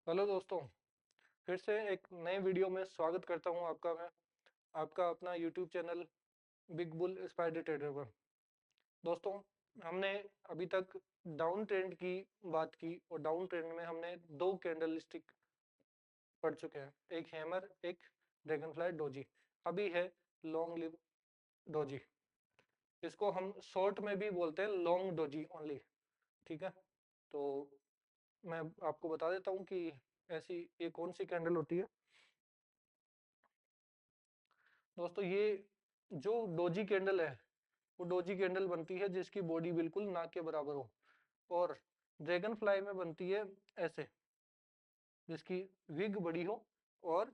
Hello दोस्तों, फिर से एक नए वीडियो में स्वागत करता हूं आपका। मैं आपका अपना YouTube channel big bull spider trader पर। दोस्तों, हमने अभी तक डाउन ट्रेंड की बात की और डाउन ट्रेंड में हमने दो कैंडल स्टिक पढ़ चुके हैं, एक हैमर, एक ड्रैगनफ्लाई डोजी। अभी है लॉन्ग लिव डोजी। इसको हम शॉर्ट में भी बोलते हैं लॉन्ग डोजी ओनली। ठीक है, तो मैं आपको बता देता हूँ कि ऐसी ये कौन सी कैंडल होती है। दोस्तों, ये जो डोजी कैंडल है वो डोजी कैंडल बनती है जिसकी बॉडी बिल्कुल ना के बराबर हो, और ड्रैगन फ्लाई में बनती है ऐसे, जिसकी विग बड़ी हो और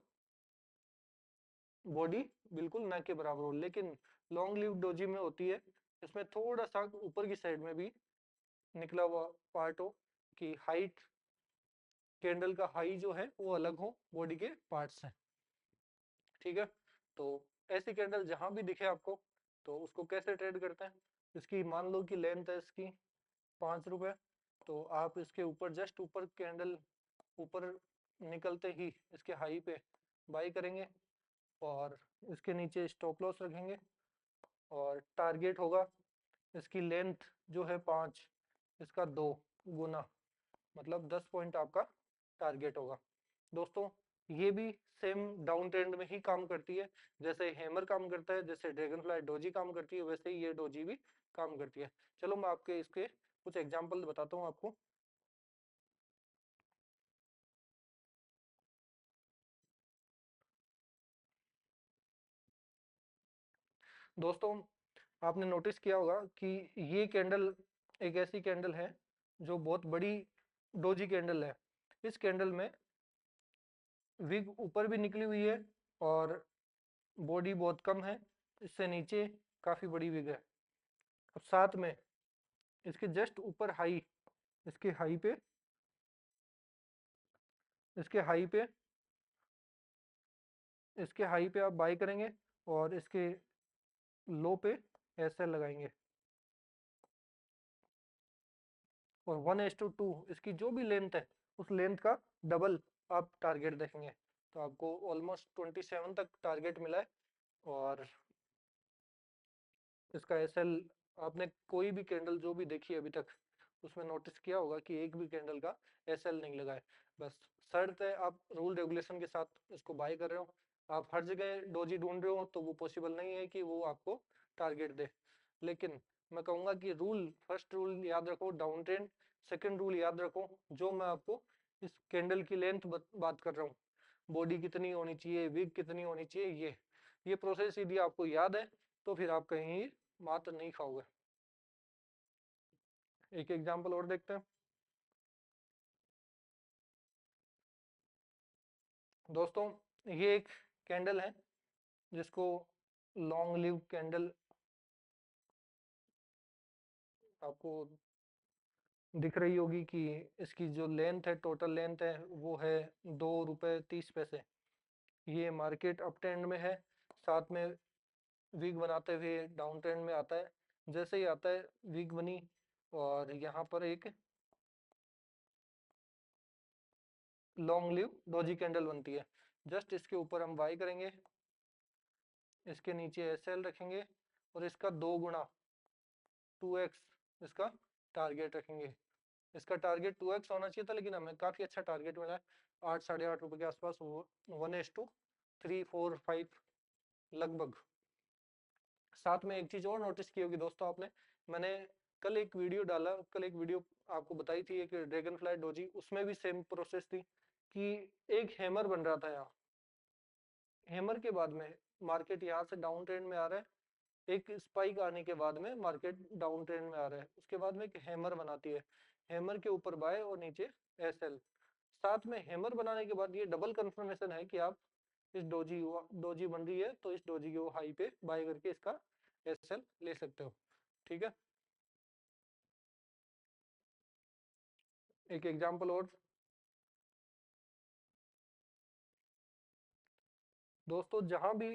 बॉडी बिल्कुल ना के बराबर हो। लेकिन लॉन्ग लिव डोजी में होती है, इसमें थोड़ा सा ऊपर की साइड में भी निकला हुआ पार्ट हो, कि हाइट, कैंडल का हाई जो है वो अलग हो बॉडी के पार्ट से। ठीक है, तो ऐसी कैंडल जहां भी दिखे आपको, तो उसको कैसे ट्रेड करते हैं। इसकी मान लो कि लेंथ है इसकी 5 रुपए, तो आप इसके ऊपर जस्ट ऊपर कैंडल ऊपर निकलते ही इसके हाई पे बाई करेंगे, और इसके नीचे स्टॉप लॉस रखेंगे, और टारगेट होगा इसकी लेंथ जो है 5, इसका 2 गुना, मतलब 10 पॉइंट आपका टारगेट होगा। दोस्तों, ये भी सेम डाउन ट्रेंड में ही काम करती है, जैसे हैमर काम करता है, जैसे ड्रैगन फ्लाई डोजी काम करती है, वैसे ही ये डोजी भी काम करती है। चलो मैं आपके इसके कुछ एग्जांपल बताता हूँ आपको। दोस्तों, आपने नोटिस किया होगा कि ये कैंडल एक ऐसी कैंडल है जो बहुत बड़ी डोजी कैंडल है। इस कैंडल में विग ऊपर भी निकली हुई है और बॉडी बहुत कम है, इससे नीचे काफी बड़ी विग है। अब साथ में इसके जस्ट ऊपर हाई, इसके हाई पे इसके हाई पे इसके हाई पे आप बाई करेंगे, और इसके लो पे ऐसे लगाएंगे, और 1:2 इसकी जो भी लेंथ है उस लेंथ का डबल आप टारगेट देखेंगे, तो आपको ऑलमोस्ट 27 तक टारगेट मिला है। और इसका एसएल, आपने कोई भी कैंडल जो भी देखी है अभी तक, उसमें नोटिस किया होगा कि एक भी कैंडल का एसएल नहीं लगा है। बस शर्त है आप रूल रेगुलेशन के साथ इसको बाय कर रहे हो। आप हर जगह डोजी ढूंढ रहे हो तो वो पॉसिबल नहीं है कि वो आपको टारगेट दे। लेकिन मैं कहूंगा कि रूल, फर्स्ट रूल याद रखो डाउन ट्रेंड, सेकंड रूल याद रखो जो मैं आपको इस कैंडल की लेंथ बात कर रहा हूँ, बॉडी कितनी होनी चाहिए, विग कितनी होनी चाहिए, ये प्रोसेस यदि आपको याद है तो फिर आप कहीं मात नहीं खाओगे। एक एग्जांपल और देखते हैं। दोस्तों, ये एक कैंडल है जिसको लॉन्ग लिव कैंडल आपको दिख रही होगी, कि इसकी जो लेंथ है, टोटल लेंथ है वो है 2 रुपये 30 पैसे। ये मार्केट अप ट्रेंड में है, साथ में वीक बनाते हुए डाउन ट्रेंड में आता है। जैसे ही आता है वीक बनी, और यहाँ पर एक लॉन्ग लिव डोजी कैंडल बनती है। जस्ट इसके ऊपर हम बाई करेंगे, इसके नीचे एसएल रखेंगे, और इसका 2 गुना 2x इसका टारगेट रखेंगे। इसका टारगेट 2x होना चाहिए था, लेकिन हमें काफी अच्छा टारगेट मिला है, 8 साढ़े 8 रुपए के आसपास, वो 1:3 4 5 लगभग। साथ में एक चीज और नोटिस की होगी दोस्तों आपने, मैंने कल एक वीडियो आपको बताई थी, एक ड्रैगन फ्लाई डोजी, उसमें भी सेम प्रोसेस थी कि एक हैमर बन रहा था यहाँ। हैमर के बाद में मार्केट यहाँ से डाउन ट्रेंड में आ रहा है, एक स्पाइक आने के बाद में मार्केट डाउन ट्रेंड में आ रहा है, उसके बाद में एक हैमर बनाती है, हैमर के ऊपर बाय और नीचे एसएल। साथ में हैमर बनाने के बाद ये डबल कंफर्मेशन है कि आप इस डोजी बन रही है तो इस डोजी को हाई पे बाय करके इसका एसएल ले सकते हो। ठीक है, एक एग्जांपल और। दोस्तों, जहां भी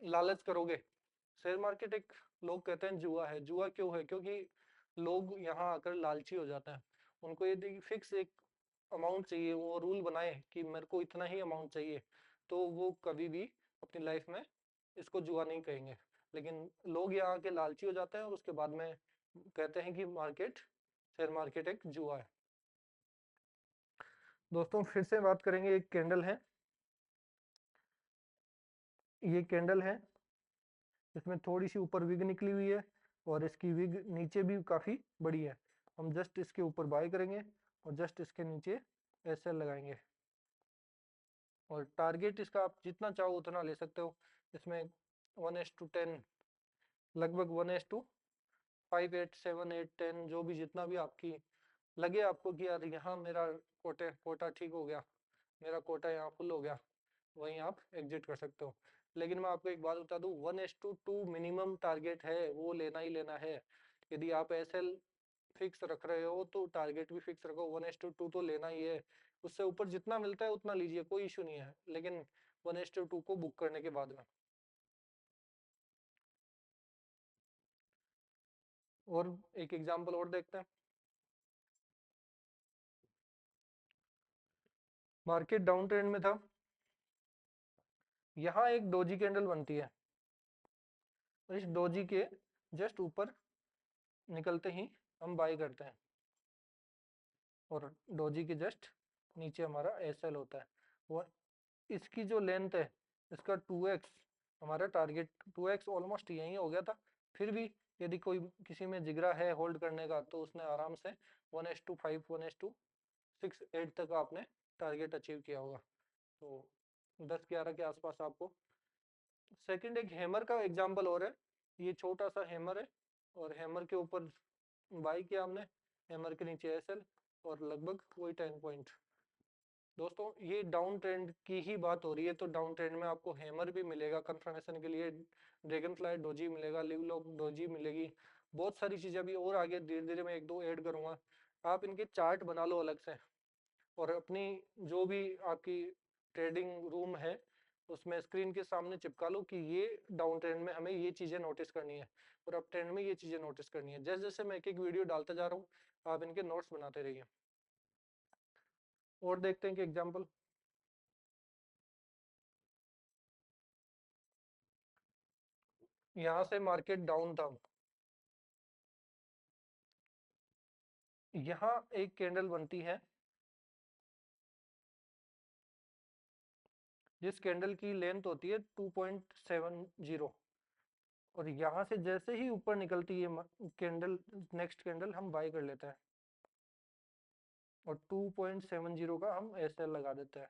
लालच करोगे, शेयर मार्केट एक, लोग कहते हैं जुआ है। जुआ क्यों है? क्योंकि लोग यहाँ आकर लालची हो जाते हैं। उनको यदि फिक्स एक अमाउंट चाहिए, वो रूल बनाए कि मेरे को इतना ही अमाउंट चाहिए, तो वो कभी भी अपनी लाइफ में इसको जुआ नहीं कहेंगे। लेकिन लोग यहाँ के लालची हो जाते हैं और उसके बाद में कहते हैं कि शेयर मार्केट एक जुआ है। दोस्तों फिर से बात करेंगे, एक कैंडल है, ये कैंडल है, इसमें थोड़ी सी ऊपर विग निकली हुई है और इसकी विग नीचे भी काफी बड़ी है। हम जस्ट इसके ऊपर बाय करेंगे और जस्ट इसके नीचे एसएल लगाएंगे और टारगेट इसका आप जितना चाहो उतना ले सकते हो। इसमें 1:10, लगभग 1:5, 8, 7, 8, 10, जो भी जितना भी आपकी लगे आपको कि यार यहाँ मेरा कोटा ठीक हो गया, मेरा कोटा यहाँ फुल हो गया, वहीं आप एग्जिट कर सकते हो। लेकिन मैं आपको एक बात बता दूं, 1:2 मिनिमम टारगेट है, वो लेना ही लेना है। यदि आप एसएल फिक्स रख रहे हो तो टारगेट भी फिक्स रखो, 1:2 तो लेना ही है। उससे ऊपर जितना मिलता है उतना लीजिए, कोई इशू नहीं है, लेकिन 1:2 को बुक करने के बाद में। और एक एग्जांपल और देखते हैं। मार्केट डाउन ट्रेंड में था, यहाँ एक डोजी कैंडल बनती है, और इस डोजी के जस्ट ऊपर निकलते ही हम बाय करते हैं और डोजी के जस्ट नीचे हमारा एसएल होता है। वो इसकी जो लेंथ है, इसका 2x हमारा टारगेट, 2x ऑलमोस्ट यही हो गया था। फिर भी यदि कोई किसी में जिगरा है होल्ड करने का तो उसने आराम से 1:5, 1:6, 8 तक आपने टारगेट अचीव किया होगा। तो 10-11 के आसपास आपको। सेकंड एक हैमर का एग्जांपल और है, ये छोटा सा हैमर है और हैमर के ऊपर बाई किया हमने, हैमर के नीचे एसएल और लगभग वही 10 पॉइंट। दोस्तों ये डाउन ट्रेंड की ही बात हो रही है, तो डाउन ट्रेंड में आपको हैमर भी मिलेगा कंफर्मेशन के लिए, ड्रैगन फ्लाई डोजी मिलेगा, लिव लॉक डोजी मिलेगी, बहुत सारी चीजें भी और आगे धीरे धीरे मैं एक दो ऐड करूंगा। आप इनके चार्ट बना लो अलग से और अपनी जो भी आपकी ट्रेडिंग रूम है उसमें स्क्रीन के सामने चिपका लो कि ये डाउन ट्रेंड में हमें ये चीजें नोटिस करनी है और अप ट्रेंड में ये चीजें नोटिस करनी है। जैसे जैसे मैं एक एक वीडियो डालता जा रहा हूँ, आप इनके नोट्स बनाते रहिए। और देखते हैं कि एग्जाम्पल, यहाँ से मार्केट डाउन था, यहाँ एक कैंडल बनती है जिस कैंडल की लेंथ होती है 2.70, और यहाँ से जैसे ही ऊपर निकलती है कैंडल, नेक्स्ट कैंडल हम बाय कर लेते हैं और 2.70 का हम एसएल लगा देते हैं।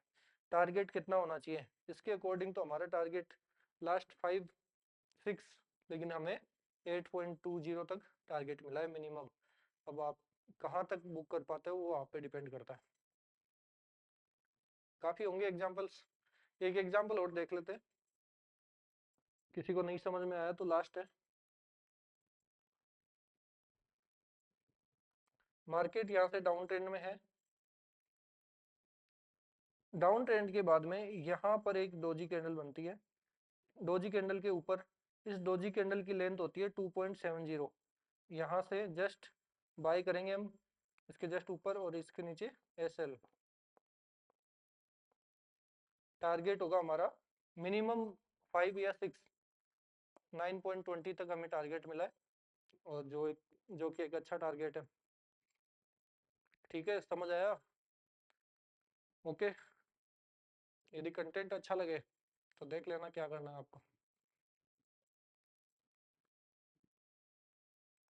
टारगेट कितना होना चाहिए इसके अकॉर्डिंग, तो हमारा टारगेट लास्ट 5-6, लेकिन हमें 8.20 तक टारगेट मिला है मिनिमम। अब आप कहाँ तक बुक कर पाते हो वो आप पे डिपेंड करता है। काफी होंगे एग्जांपल्स, एक एग्जांपल और देख लेते हैं, किसी को नहीं समझ में आया तो लास्ट है। मार्केट यहाँ से डाउन ट्रेंड में है, डाउन ट्रेंड के बाद में यहाँ पर एक डोजी कैंडल बनती है, डोजी कैंडल के ऊपर, इस डोजी कैंडल की लेंथ होती है 2.70, यहाँ से जस्ट बाय करेंगे हम इसके जस्ट ऊपर और इसके नीचे एसएल। टारगेट होगा हमारा मिनिमम 5 या 6, 9.20 तक हमें टारगेट मिला है, और जो कि एक अच्छा टारगेट है। ठीक है, समझ आया? ओके, यदि कंटेंट अच्छा लगे तो देख लेना क्या करना है आपको।